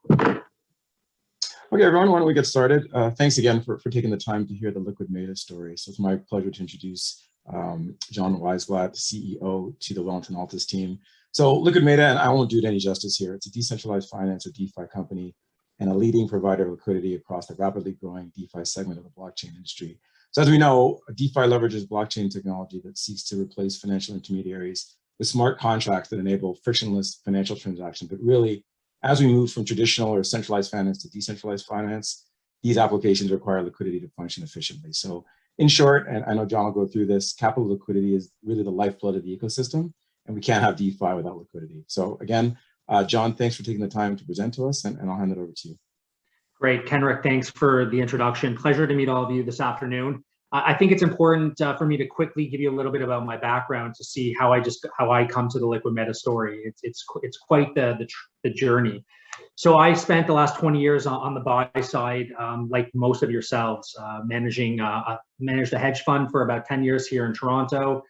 Okay, everyone, why don't we get started? Thanks again for taking the time to hear the Liquid Meta story. So it's my pleasure to introduce John Weisblatt, CEO, to the Wellington Altus team. So Liquid Meta, and I won't do it any justice here, it's a decentralized finance or DeFi company and a leading provider of liquidity across the rapidly growing DeFi segment of the blockchain industry. So as we know, DeFi leverages blockchain technology that seeks to replace financial intermediaries with smart contracts that enable frictionless financial transactions. But really, as we move from traditional or centralized finance to decentralized finance, these applications require liquidity to function efficiently. So in short, and I know John will go through this, capital liquidity is really the lifeblood of the ecosystem, and we can't have DeFi without liquidity. So again, John, thanks for taking the time to present to us, and I'll hand it over to you. Great, Kenrick, thanks for the introduction. Pleasure to meet all of you this afternoon. I think it's important for me to quickly give you a little bit about my background to see how I come to the Liquid Meta story. It's quite the journey. So I spent the last 20 years on the buy side, like most of yourselves, managed a hedge fund for about 10 years here in Toronto,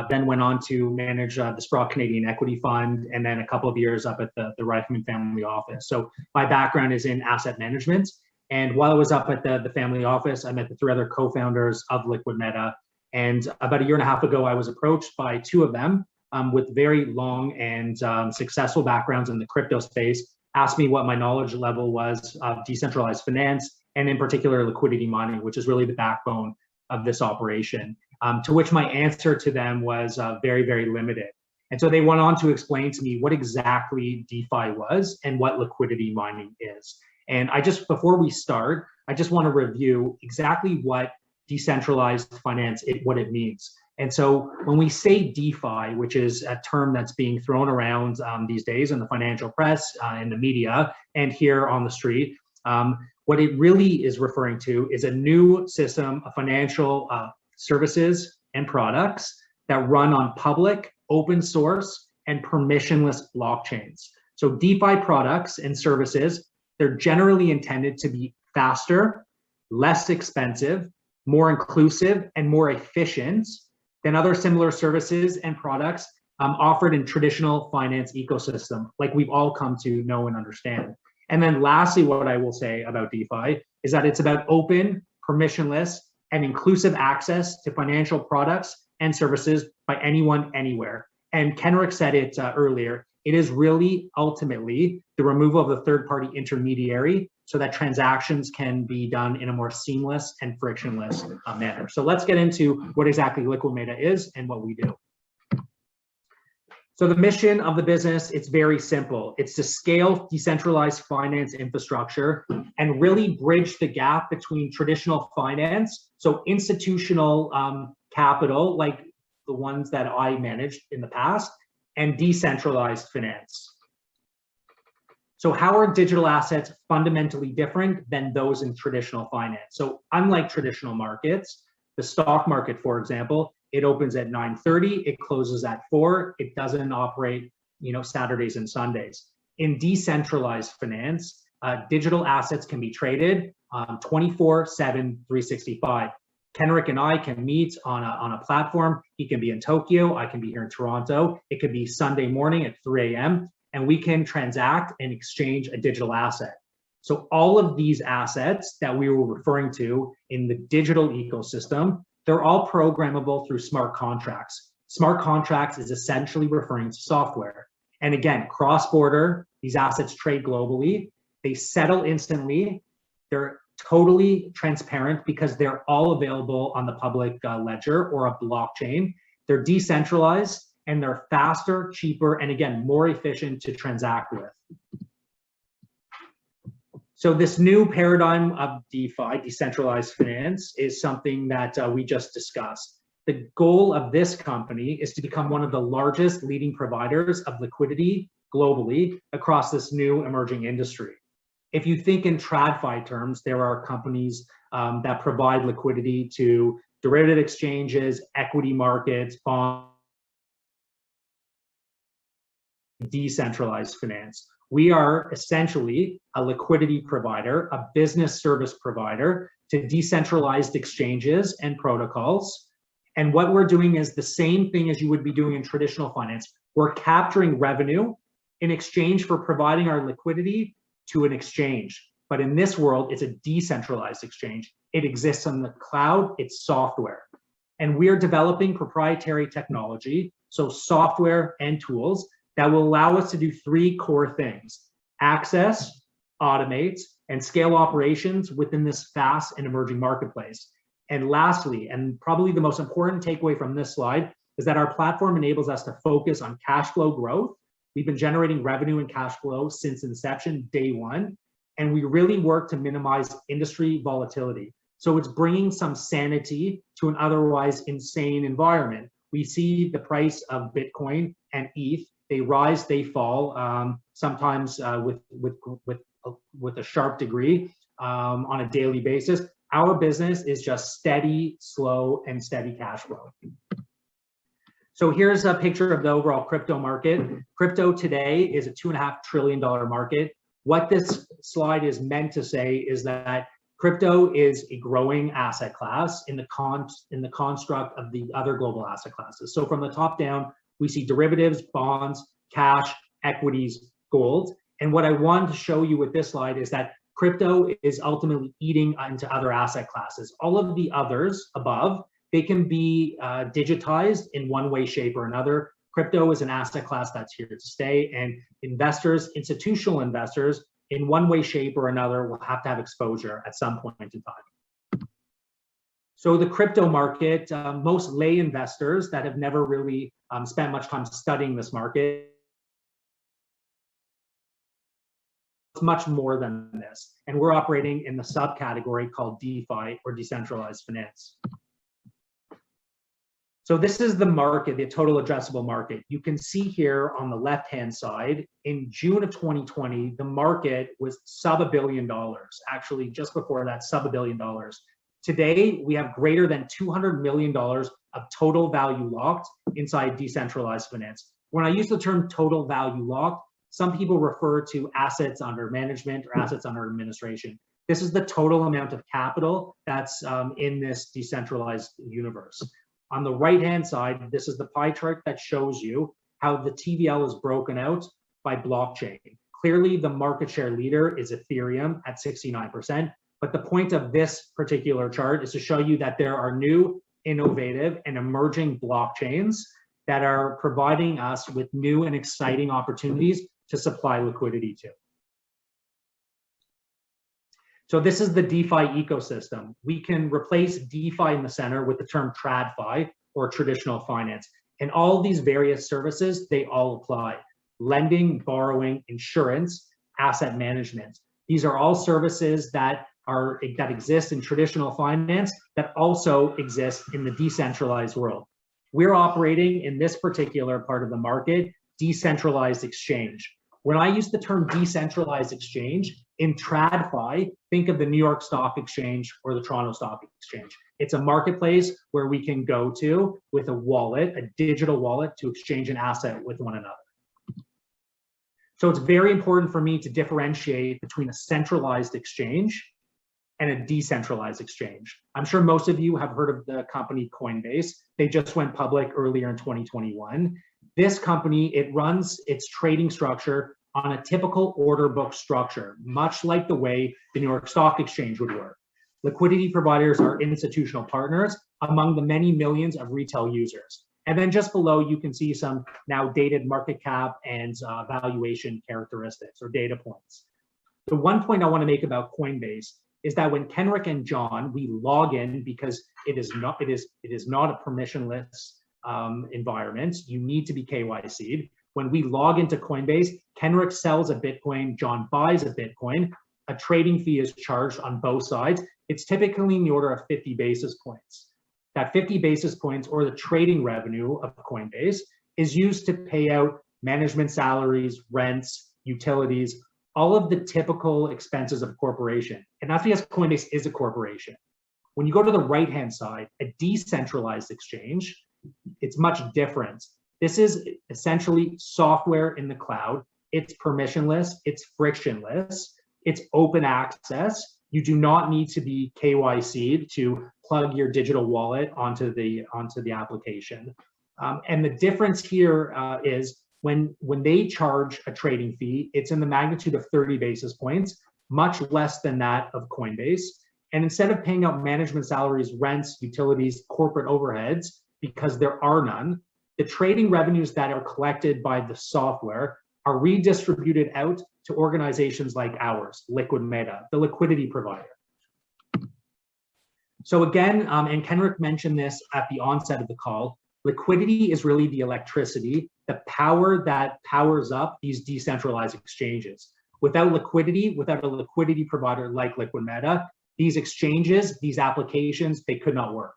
then went on to manage the Sprott Canadian Equity Fund, and then a couple of years up at the Reichman family office. So my background is in asset management. And while I was up at the family office, I met the three other co-founders of Liquid Meta. And about a year and a half ago, I was approached by two of them with very long and successful backgrounds in the crypto space, asked me what my knowledge level was of decentralized finance, and in particular, liquidity mining, which is really the backbone of this operation. To which my answer to them was very, very limited. And so they went on to explain to me what exactly DeFi was and what liquidity mining is. And before we start, I just want to review exactly what decentralized finance, what it means. And so when we say DeFi, which is a term that's being thrown around these days in the financial press, in the media, and here on the street, what it really is referring to is a new system of financial services and products that run on public, open source, and permissionless blockchains. So DeFi products and services, they're generally intended to be faster, less expensive, more inclusive, and more efficient than other similar services and products offered in traditional finance ecosystem, like we've all come to know and understand. And then lastly, what I will say about DeFi is that it's about open, permissionless, and inclusive access to financial products and services by anyone, anywhere. And Kenrick said it earlier, it is really ultimately the removal of the third-party intermediary so that transactions can be done in a more seamless and frictionless manner. So let's get into what exactly Liquid Meta is and what we do. So the mission of the business, it's very simple. It's to scale decentralized finance infrastructure and really bridge the gap between traditional finance, so institutional capital, like the ones that I managed in the past, and decentralized finance. So how are digital assets fundamentally different than those in traditional finance? So unlike traditional markets, the stock market, for example, it opens at 9:30, it closes at 4, it doesn't operate, Saturdays and Sundays. In decentralized finance, digital assets can be traded 24/7, 365. Kenrick and I can meet on a platform. He can be in Tokyo, I can be here in Toronto. It could be Sunday morning at 3 a.m. and we can transact and exchange a digital asset. So all of these assets that we were referring to in the digital ecosystem, they're all programmable through smart contracts. Smart contracts is essentially referring to software. And again, cross-border, these assets trade globally, they settle instantly, they're totally transparent because they're all available on the public ledger or a blockchain. They're decentralized and they're faster, cheaper, and again, more efficient to transact with. So this new paradigm of DeFi, decentralized finance, is something that we just discussed. The goal of this company is to become one of the largest leading providers of liquidity globally across this new emerging industry. If you think in TradFi terms, there are companies that provide liquidity to derivative exchanges, equity markets, bonds, decentralized finance. We are essentially a liquidity provider, a business service provider to decentralized exchanges and protocols. And what we're doing is the same thing as you would be doing in traditional finance. We're capturing revenue in exchange for providing our liquidity to an exchange. But in this world, it's a decentralized exchange. It exists on the cloud, it's software. And we're developing proprietary technology, so software and tools that will allow us to do three core things: access, automate, and scale operations within this fast and emerging marketplace. And lastly, and probably the most important takeaway from this slide, is that our platform enables us to focus on cash flow growth. We've been generating revenue and cash flow since inception, day one, and we really work to minimize industry volatility. So it's bringing some sanity to an otherwise insane environment. We see the price of Bitcoin and ETH, they rise, they fall, sometimes with a sharp degree on a daily basis. Our business is just steady, slow, and steady cash flow. So here's a picture of the overall crypto market. Crypto today is a $2.5 trillion market. What this slide is meant to say is that crypto is a growing asset class in the construct of the other global asset classes. So from the top down, we see derivatives, bonds, cash, equities, gold. And what I wanted to show you with this slide is that crypto is ultimately eating into other asset classes. All of the others above, they can be digitized in one way, shape, or another. Crypto is an asset class that's here to stay, and investors, institutional investors, in one way, shape, or another will have to have exposure at some point in time. So the crypto market, most lay investors that have never really spent much time studying this market, it's much more than this. And we're operating in the subcategory called DeFi, or decentralized finance. So this is the market, the total addressable market. You can see here on the left-hand side, in June of 2020, the market was sub $1 billion. Actually, just before that, sub $1 billion. Today, we have greater than $200 million of total value locked inside decentralized finance. When I use the term total value locked, some people refer to assets under management or assets under administration. This is the total amount of capital that's in this decentralized universe. On the right-hand side, this is the pie chart that shows you how the TVL is broken out by blockchain. Clearly, the market share leader is Ethereum at 69%, but the point of this particular chart is to show you that there are new, innovative, and emerging blockchains that are providing us with new and exciting opportunities to supply liquidity to. So this is the DeFi ecosystem. We can replace DeFi in the center with the term TradFi, or traditional finance. And all these various services, they all apply. Lending, borrowing, insurance, asset management. These are all services that exist in traditional finance that also exist in the decentralized world. We're operating in this particular part of the market, decentralized exchange. When I use the term decentralized exchange, in TradFi, think of the New York Stock Exchange or the Toronto Stock Exchange. It's a marketplace where we can go to with a wallet, a digital wallet, to exchange an asset with one another. So it's very important for me to differentiate between a centralized exchange and a decentralized exchange. I'm sure most of you have heard of the company Coinbase. They just went public earlier in 2021. This company, it runs its trading structure on a typical order book structure, much like the way the New York Stock Exchange would work. Liquidity providers are institutional partners among the many millions of retail users. And then just below, you can see some now dated market cap and valuation characteristics or data points. The one point I want to make about Coinbase is that when Kenrick and John, we log in, because it is not a permissionless environment. You need to be KYC'd. When we log into Coinbase, Kenrick sells a Bitcoin, John buys a Bitcoin. A trading fee is charged on both sides. It's typically in the order of 50 basis points. That 50 basis points, or the trading revenue of Coinbase, is used to pay out management salaries, rents, utilities, all of the typical expenses of a corporation. And that's because Coinbase is a corporation. When you go to the right-hand side, a decentralized exchange, it's much different. This is essentially software in the cloud. It's permissionless, it's frictionless, it's open access. You do not need to be KYC'd to plug your digital wallet onto the application. And the difference here is when they charge a trading fee, it's in the magnitude of 30 basis points, much less than that of Coinbase. And instead of paying out management salaries, rents, utilities, corporate overheads, because there are none, the trading revenues that are collected by the software are redistributed out to organizations like ours, Liquid Meta, the liquidity provider. So again, and Kenrick mentioned this at the onset of the call, liquidity is really the electricity, the power that powers up these decentralized exchanges. Without liquidity, without a liquidity provider like Liquid Meta, these exchanges, these applications, they could not work.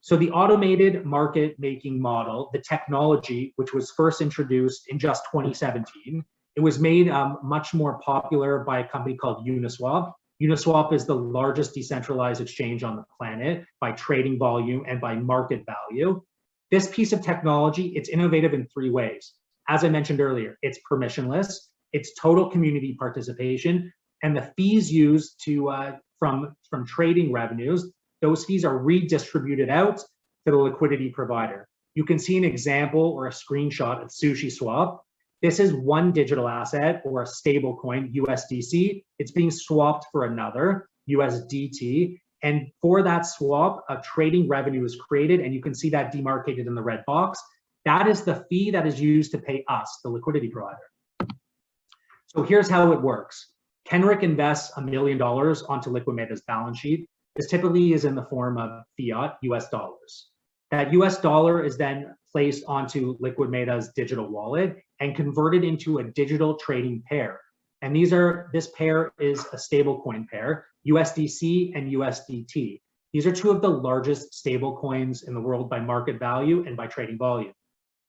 So the automated market making model, the technology, which was first introduced in just 2017, it was made much more popular by a company called Uniswap. Uniswap is the largest decentralized exchange on the planet by trading volume and by market value. This piece of technology, it's innovative in 3 ways. As I mentioned earlier, it's permissionless, it's total community participation, and the fees used from trading revenues, those fees are redistributed out to the liquidity provider. You can see an example or a screenshot of SushiSwap. This is one digital asset or a stable coin, USDC. It's being swapped for another, USDT. And for that swap, a trading revenue is created, and you can see that demarcated in the red box. That is the fee that is used to pay us, the liquidity provider. So here's how it works. Kenrick invests $1 million onto Liquid Meta's balance sheet. This typically is in the form of fiat, US dollars. That US dollar is then placed onto Liquid Meta's digital wallet and converted into a digital trading pair. And this pair is a stablecoin pair, USDC and USDT. These are 2 of the largest stablecoins in the world by market value and by trading volume.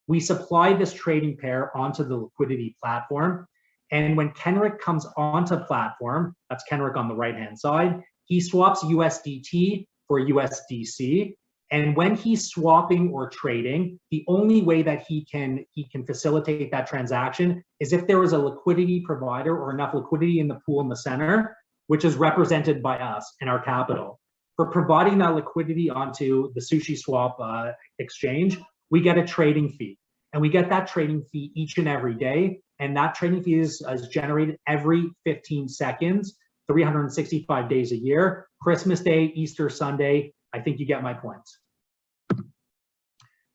We supply this trading pair onto the liquidity platform. And when Kenrick comes onto the platform, that's Kenrick on the right-hand side, he swaps USDT for USDC. And when he's swapping or trading, the only way that he can facilitate that transaction is if there is a liquidity provider or enough liquidity in the pool in the center, which is represented by us and our capital. For providing that liquidity onto the SushiSwap exchange, we get a trading fee. And we get that trading fee each and every day. And that trading fee is generated every 15 seconds, 365 days a year, Christmas Day, Easter Sunday. I think you get my points.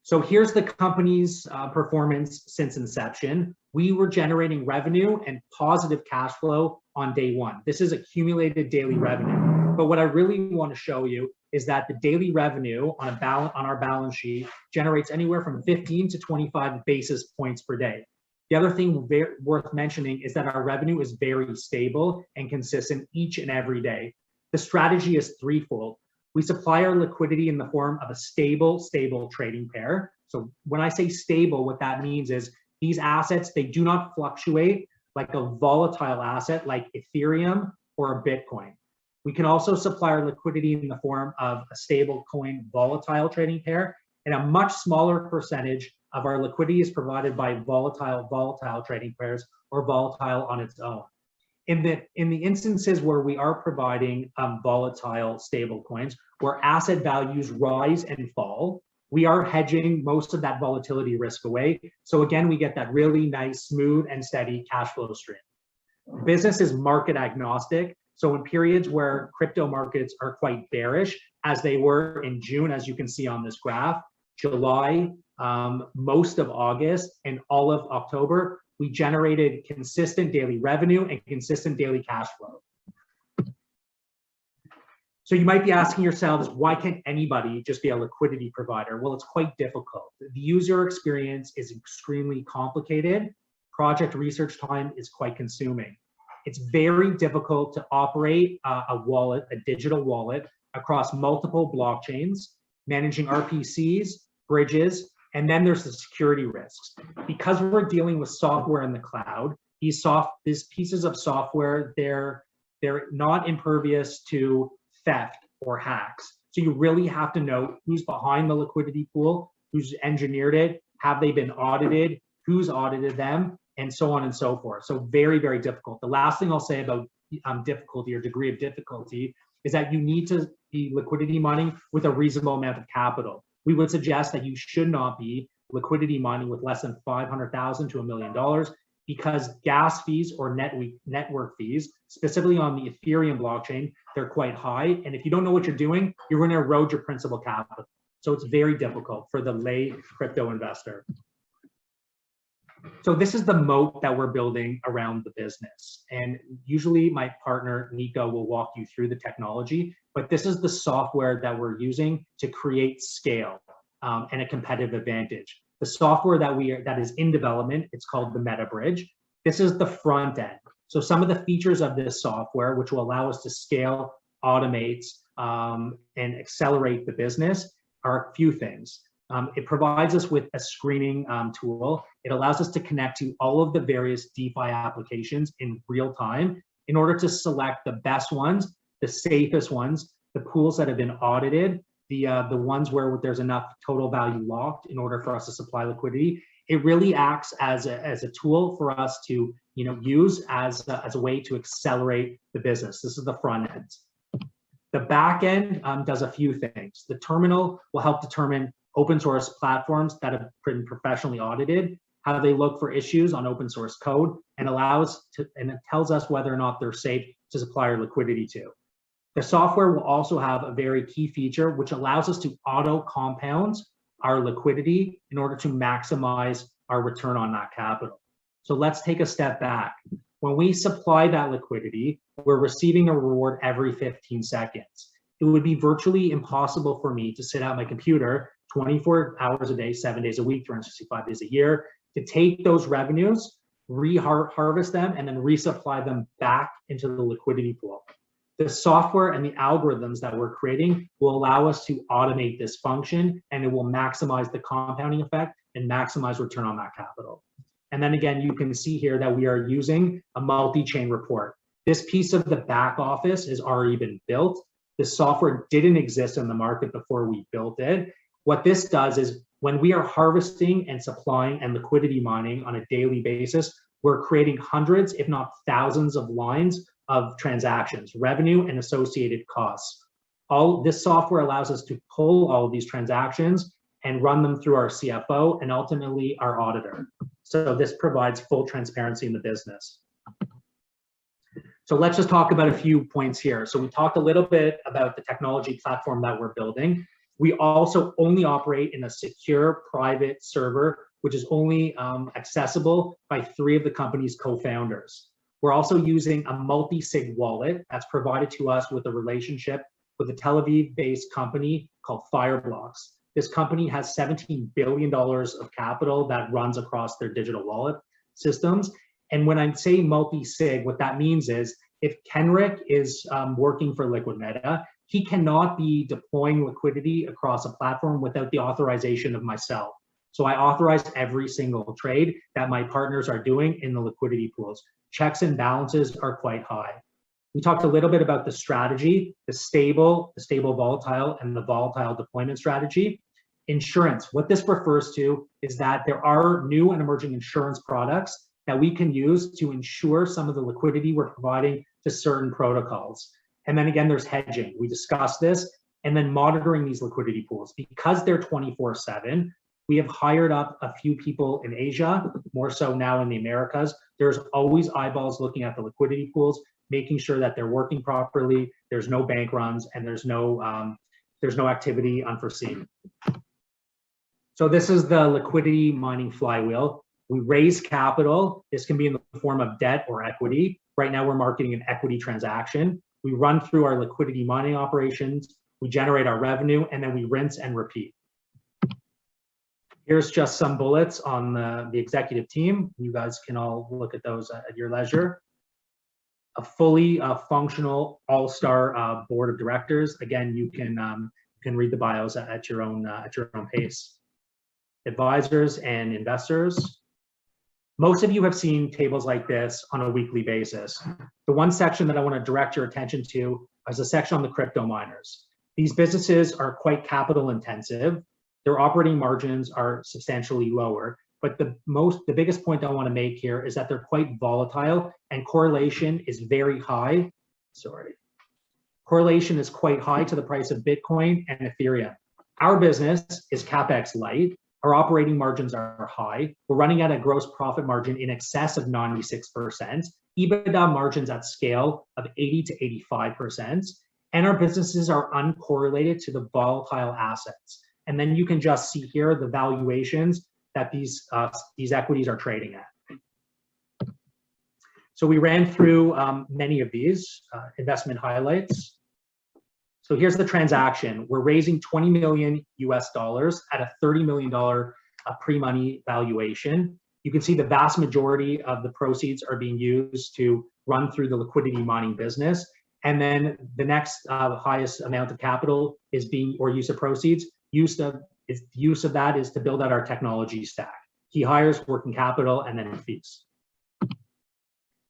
So here's the company's performance since inception. We were generating revenue and positive cash flow on day 1. This is accumulated daily revenue. But what I really want to show you is that the daily revenue on our balance sheet generates anywhere from 15 to 25 basis points per day. The other thing worth mentioning is that our revenue is very stable and consistent each and every day. The strategy is threefold. We supply our liquidity in the form of a stable trading pair. So when I say stable, what that means is these assets, they do not fluctuate like a volatile asset like Ethereum or a Bitcoin. We can also supply our liquidity in the form of a stable coin volatile trading pair, and a much smaller percentage of our liquidity is provided by volatile trading pairs or volatile on its own. In the instances where we are providing volatile stable coins, where asset values rise and fall, we are hedging most of that volatility risk away. So again, we get that really nice, smooth and steady cash flow stream. Business is market agnostic. So in periods where crypto markets are quite bearish, as they were in June, as you can see on this graph, July, most of August and all of October, we generated consistent daily revenue and consistent daily cash flow. So you might be asking yourselves, why can't anybody just be a liquidity provider? Well, it's quite difficult. The user experience is extremely complicated. Project research time is quite consuming. It's very difficult to operate a wallet, a digital wallet, across multiple blockchains, managing RPCs, bridges, and then there's the security risks. Because we're dealing with software in the cloud, these pieces of software, they're not impervious to theft or hacks. So you really have to know who's behind the liquidity pool, who's engineered it, have they been audited, who's audited them, and so on and so forth. So very, very difficult. The last thing I'll say about difficulty or degree of difficulty is that you need to be liquidity mining with a reasonable amount of capital. We would suggest that you should not be liquidity mining with less than $500,000 to $1 million, because gas fees or network fees, specifically on the Ethereum blockchain, they're quite high. And if you don't know what you're doing, you're going to erode your principal capital. So it's very difficult for the lay crypto investor. So this is the moat that we're building around the business. And usually my partner, Nico, will walk you through the technology, but this is the software that we're using to create scale and a competitive advantage. The software that is in development, it's called the MetaBridge. This is the front end. So some of the features of this software, which will allow us to scale, automate, and accelerate the business, are a few things. It provides us with a screening tool. It allows us to connect to all of the various DeFi applications in real time in order to select the best ones, the safest ones, the pools that have been audited, the ones where there's enough total value locked in order for us to supply liquidity. It really acts as a tool for us to use as a way to accelerate the business. This is the front end. The back end does a few things. The terminal will help determine open source platforms that have been professionally audited, how they look for issues on open source code, and it tells us whether or not they're safe to supply our liquidity to. The software will also have a very key feature, which allows us to auto compound our liquidity in order to maximize our return on that capital. So let's take a step back. When we supply that liquidity, we're receiving a reward every 15 seconds. It would be virtually impossible for me to sit at my computer 24 hours a day, 7 days a week, 365 days a year, to take those revenues, harvest them, and then resupply them back into the liquidity pool. The software and the algorithms that we're creating will allow us to automate this function, and it will maximize the compounding effect and maximize return on that capital. And then again, you can see here that we are using a multi-chain report. This piece of the back office has already been built. This software didn't exist in the market before we built it. What this does is when we are harvesting and supplying and liquidity mining on a daily basis, we're creating hundreds, if not thousands of lines of transactions, revenue and associated costs. All this software allows us to pull all of these transactions and run them through our CFO and ultimately our auditor. So this provides full transparency in the business. So let's just talk about a few points here. So we talked a little bit about the technology platform that we're building. We also only operate in a secure private server, which is only accessible by 3 of the company's co-founders. We're also using a multi-sig wallet that's provided to us with a relationship with a Tel Aviv-based company called Fireblocks. This company has $17 billion of capital that runs across their digital wallet systems. And when I say multi-sig, what that means is if Kenrick is working for Liquid Meta, he cannot be deploying liquidity across a platform without the authorization of myself. So I authorize every single trade that my partners are doing in the liquidity pools. Checks and balances are quite high. We talked a little bit about the strategy, the stable, volatile, and the volatile deployment strategy. Insurance, what this refers to is that there are new and emerging insurance products that we can use to ensure some of the liquidity we're providing to certain protocols. And then again, there's hedging. We discussed this, and then monitoring these liquidity pools. Because they're 24/7, we have hired up a few people in Asia, more so now in the Americas. There's always eyeballs looking at the liquidity pools, making sure that they're working properly, there's no bank runs, and there's no activity unforeseen. So this is the liquidity mining flywheel. We raise capital. This can be in the form of debt or equity. Right now we're marketing an equity transaction. We run through our liquidity mining operations, we generate our revenue, and then we rinse and repeat. Here's just some bullets on the executive team. You guys can all look at those at your leisure. A fully functional all-star board of directors. Again, you can read the bios at your own pace. Advisors and investors. Most of you have seen tables like this on a weekly basis. The one section that I want to direct your attention to is a section on the crypto miners. These businesses are quite capital intensive. Their operating margins are substantially lower, but the biggest point I want to make here is that they're quite volatile and correlation is very high. Correlation is quite high to the price of Bitcoin and Ethereum. Our business is CapEx light. Our operating margins are high. We're running at a gross profit margin in excess of 96%, EBITDA margins at scale of 80 to 85%, and our businesses are uncorrelated to the volatile assets. And then you can just see here the valuations that these equities are trading at. So we ran through many of these investment highlights. So here's the transaction. We're raising $20 million US at a $30 million pre-money valuation. You can see the vast majority of the proceeds are being used to run through the liquidity mining business. And then the next highest amount of capital is use of proceeds. Use of that is to build out our technology stack. Key hires, working capital, and then fees.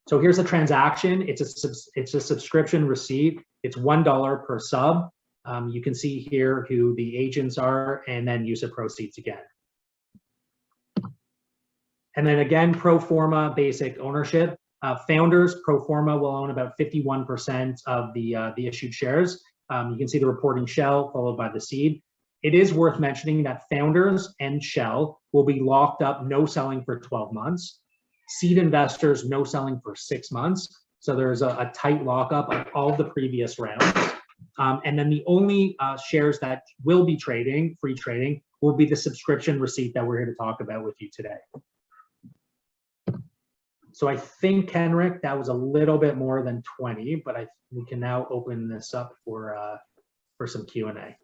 So here's the transaction. It's a subscription receipt. It's $1 per sub. You can see here who the agents are, and then use of proceeds again. And then again, pro forma basic ownership. Founders, pro forma, will own about 51% of the issued shares. You can see the reporting shell followed by the seed. It is worth mentioning that founders and shell will be locked up, no selling for 12 months. Seed investors, no selling for 6 months. So there's a tight lockup of all the previous rounds. And then the only shares that will be trading, free trading, will be the subscription receipt that we're here to talk about with you today. So I think, Kenrick, that was a little bit more than 20, but we can now open this up for some Q&A.